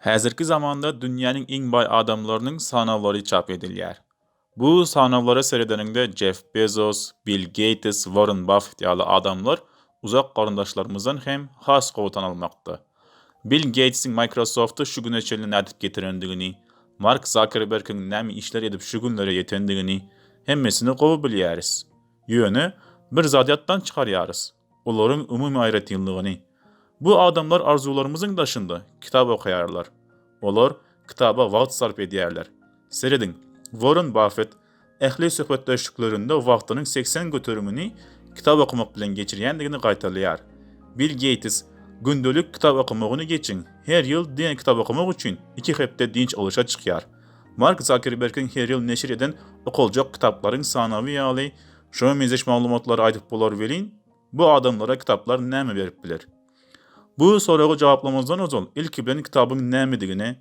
Häzirki zamanda dünýäniň iň bay adamlarynyň sanawlary çap edilýär. Bu sanawlara seredeninde Jeff Bezos, Bill Gates, Warren Buffett ýaly adamlar uzak garyndaşlarymyzdan hem has gowy tanalmakda. Bill Gatesiň Microsoft'y şu güne çelin nädip getirendigini, Mark Zuckerberg'iň näme işler edip şu günlere ýetendigini hemmesini gowy bilýäris. Ýöne bir zadyatdan çykarýarys. Olaryň umumy aýratynlygyny. Bu adamlar arzularımızın daşında kitap okuyarlar. Olar kitaba wagt sarf edýärler. Seredin, Warren Buffett ähli söhbetdeşliklerinde wagtynyň 80 götürümini kitap okumak bilen geçirýändigini gaýtalýar. Bill Gates gündelik kitap okumagyny geçin, her ýyl diň kitap okumak üçin 2 hepde dinç alışa çykýar. Mark Zuckerberg'iň her ýyl neşir eden okuljak kitaplaryň sanawy ýaly şo mezeş maglumatlary aýdyp bolar welin, bu adamlara kitaplar näme berip biler? Bu soragy jogaplamazdan ozal ilk bilen kitabyň nämedigini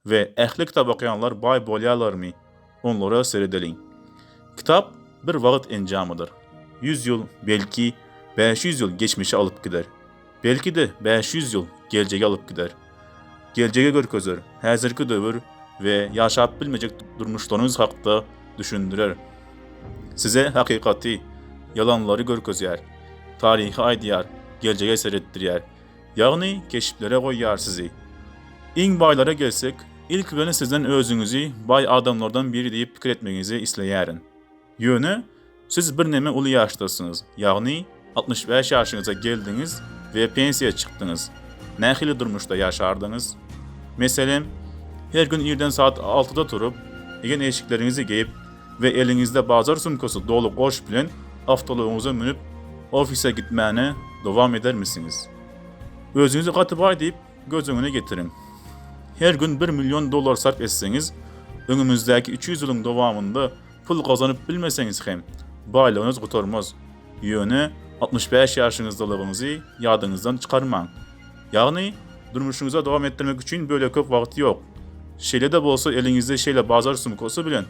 we ähli kitap okuyanlar bay bolýarlarmy? Onlara seredeliň. Kitap bir wagt enjamydyr. 100 ýyl, belki 500 ýyl geçmişe alyp gider. Belki de 500 ýyl geljege alyp gider. Geljege görkezer, häzirki döwür we ýaşap bilmejek durmuşlaryňyz hakda düşündirer. Size hakykati, yalanlary görkezýär, tarihi aýdýar, geljege seretdirýär. Ýagny keşiflere goýýar sizi. Iň baylara gelsek, ilk bilen sizden özüňizi bay adamlardan biri diýip pikir etmegiňizi isleýärin. Ýöne, siz bir näme uly ýaşdasyňyz, ýagny 65 ýaşyňyza geldiňiz we pensiýa çykdyňyz. Nähili durmuşda ýaşardyňyz? Meselem, her gün irden saat 6-da turup, egen eşiklerinizi geyip we eliňizde bazar sumkasy dolu goş bilen awtologyňyza münüp ofise gitmäne dowam edermisiňiz? Özüňizi gatyp aýdyp gözüňüne getirin. Her gün $1 milyon sarf etseňiz, öňümüzdäki 300 ýylyň dowamında pul gazanyp bilmeseňiz hem baýlygyňyz gutarmaz. Ýöne 65 ýaşyňyzdalygyňyzy ýadyňyzdan çykarmaň. Ýagny durmuşyňyza dowam etdirmek üçin böyle köp wagt ýok. Şeýle de bolsa eliňizde şeýle bazar sumkasy bilen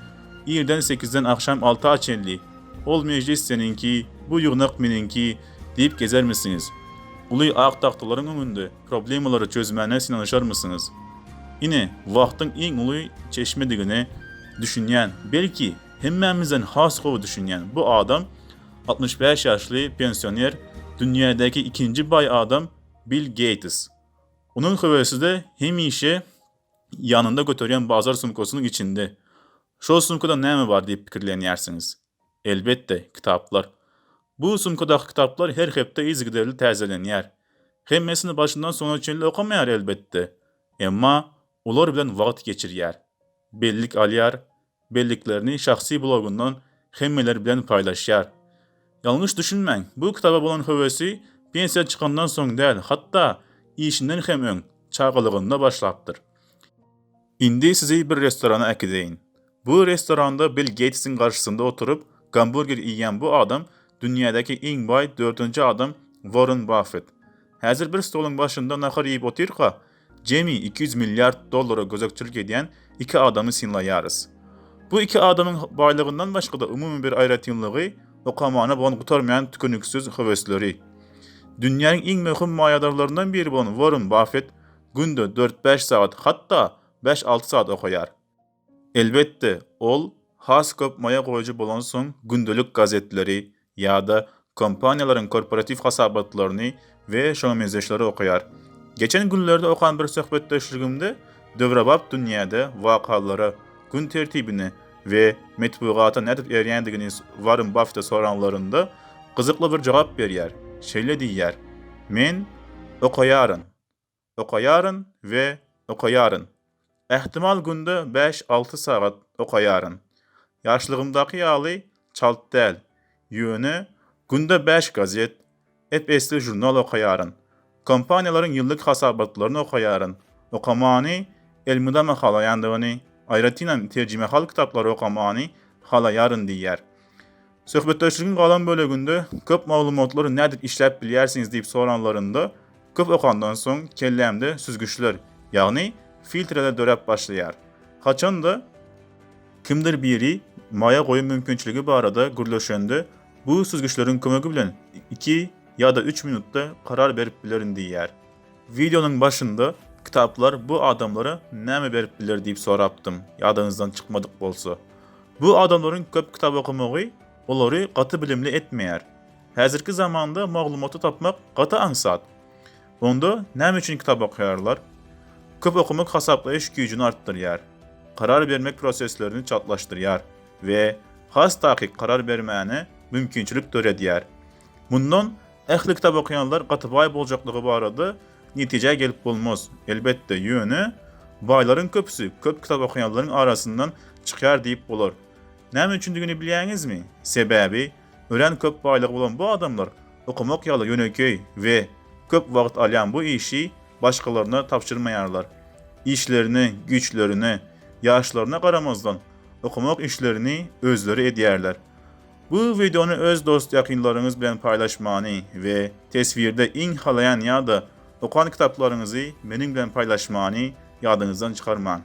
ýerden 8-den akşam 6-a çenli ol meclis seninki, bu ýygnak meninki diýip gezermisiňiz? Uly ak tahtalaryň öňünde problemalary çözmäne sinanyşarmysyňyz? Ine wagtyň iň uly çeşmedigini düşünýän, belki hemmämizden has gowy düşünýän bu adam 65 ýaşly pensioner, dünýädäki ikinji bay adam Bill Gates. Onun höwesinde hemişe ýanynda götürýän bazar sumkasynyň içinde. Şo sumkada näme bar diýip pikirlenýärsiňiz? Elbetde kitaplar. Bu sumkadaky kitaplar her hepde izgiderli täzelenýär. Hemmesini başyndan sona çenli okamaýar elbetde. Emma olar bilen wagt geçirýär. Bellik alýar, belliklerini şahsy blogundan hemmeler bilen paýlaşýar. Ýalňyş düşünmäň, bu kitaba bolan höwesi pensiýa çykandan soň däl, hatda işinden hem öň çağılygynda başlapdyr. Indi sizi bir restorana äkideýin. Bu restoranda Bill Gates'iň garşysynda oturup hamburger ýeýän bu adam dünýädäki iň bay 4-nji adam Warren Buffett. Häzir bir stoluň başynda nahar ýyp oturýarka, jemi $200 milyard gözekçilik edýän iki adamy sinlaýarys. Bu iki adamyň baýlygyndan başga da umumy bir aýratynlygy, okamana bolan gutarmaýan tükünüksiz höwesleri. Dünýäniň iň möhüm maýadarlaryndan biri bolan Warren Buffett günde 4-5 saat, hatda 5-6 saat okuýar. Elbetde ol has köp maýa goýucu bolan soň gündelik gazetleri ýa-da kompaniýalaryň korporativ hasabatlaryny we şoňa mezeşleri okuýar. Geçen günlerde okan bir söhbetdeşligimde döwrebap dünýäde wakalara, gün tertibini we metbuata nädip erýändigini Warren Buffett'a soranlarynda gyzykly bir jogap berýär. Şeýle diýýär: "Men okaýaryn we okaýaryn. Ähtimal günde 5-6 saat okaýaryn. Ýaşlygymdaky ýaly çalt däl. Ýöne günde 5 gazet, esli jurnal okaýaryn. Kompaniýalaryň ýyllyk hasabatlaryny okaýaryn. Okamany elmydama halaýandygyny, aýratynam terjimehal kitaplary okamany halaýaryn" diýär. Söhbetdeşligiň galan böleginde köp maglumatlary nädip işläp bilýärsiňiz diýip soranlarynda köp okandan soň kellämde süzgüçler, ýagny filtrede dörep başlaýar. Haçanda kimdir biri maýa goýum mümkinçiligi barada gürleşende bu süzgüçleriň kömegi bilen 2 ýa-da 3 minutda karar berip bilerin diýär. Videonun başında kitaplar bu adamlara näme berip biler diýip sorapdym, ýadynızdan çykmadyk bolsa. Bu adamların köp kitap okumagy olary gaty bilimli etmeýär. Häzirki zamanda maglumaty tapmak gaty aňsat. Onda näme üçin kitap okuýarlar? Köp okumak hasaplaýyş güýjüni artdyrýar, karar bermek proseslerini çatlaşdyrýar we has takyk karar bermäne mümkinçilik töredýär. Bundan ähli kitap okuyanlar gaty baý boljaklygy barada netije gelip bolmaz. Elbetde ýöne baýlaryň köpüsi köp kitap okuyanlaryň arasyndan çykýar diýip bolar. Näme üçindigini bilýäňizmi? Sebäbi ölen köp baýlygy bolan bu adamlar okumak ýaly ýöneköy we köp wagt alýan bu işi başgalarına tapşyrmaýarlar. İşlerini, güçlerini, ýaşlaryna garamazdan okumak işlerini özleri edýärler. Bu videonu öz dost ýakynlaryňyz bilen paýlaşmany we tesvirde iň halayan ýa-da okan kitaplarınızı benim bilen paylaşmany ýadyňyzdan çykarman.